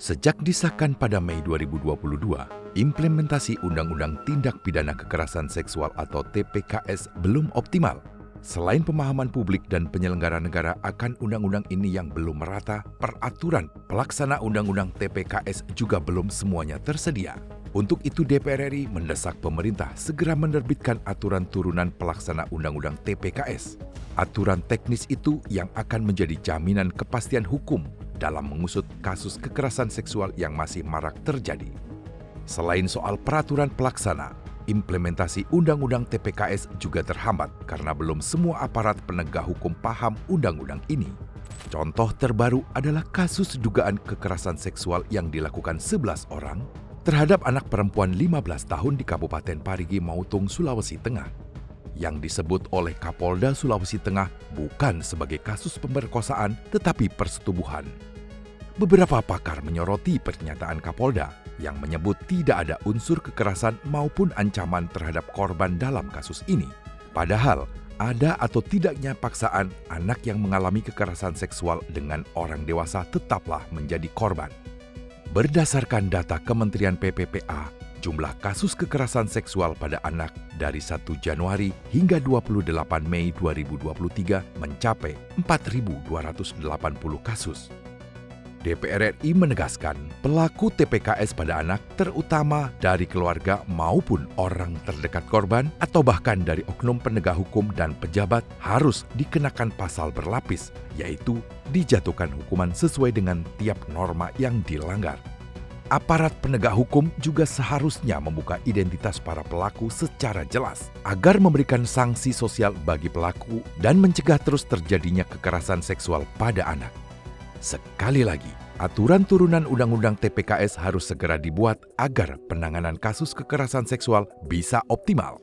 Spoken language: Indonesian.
Sejak disahkan pada Mei 2022, implementasi Undang-Undang Tindak Pidana Kekerasan Seksual atau TPKS belum optimal. Selain pemahaman publik dan penyelenggara negara akan undang-undang ini yang belum merata, peraturan pelaksana Undang-Undang TPKS juga belum semuanya tersedia. Untuk itu DPR RI mendesak pemerintah segera menerbitkan aturan turunan pelaksana Undang-Undang TPKS. Aturan teknis itu yang akan menjadi jaminan kepastian hukum dalam mengusut kasus kekerasan seksual yang masih marak terjadi. Selain soal peraturan pelaksana, implementasi Undang-Undang TPKS juga terhambat karena belum semua aparat penegak hukum paham undang-undang ini. Contoh terbaru adalah kasus dugaan kekerasan seksual yang dilakukan 11 orang terhadap anak perempuan 15 tahun di Kabupaten Parigi Mautung, Sulawesi Tengah, yang disebut oleh Kapolda Sulawesi Tengah bukan sebagai kasus pemerkosaan tetapi persetubuhan. Beberapa pakar menyoroti pernyataan Kapolda yang menyebut tidak ada unsur kekerasan maupun ancaman terhadap korban dalam kasus ini. Padahal, ada atau tidaknya paksaan anak yang mengalami kekerasan seksual dengan orang dewasa tetaplah menjadi korban. Berdasarkan data Kementerian PPPA, jumlah kasus kekerasan seksual pada anak dari 1 Januari hingga 28 Mei 2023 mencapai 4.280 kasus. DPR RI menegaskan pelaku TPKS pada anak terutama dari keluarga maupun orang terdekat korban atau bahkan dari oknum penegak hukum dan pejabat harus dikenakan pasal berlapis, yaitu dijatuhkan hukuman sesuai dengan tiap norma yang dilanggar. Aparat penegak hukum juga seharusnya membuka identitas para pelaku secara jelas agar memberikan sanksi sosial bagi pelaku dan mencegah terus terjadinya kekerasan seksual pada anak. Sekali lagi, aturan turunan Undang-Undang TPKS harus segera dibuat agar penanganan kasus kekerasan seksual bisa optimal.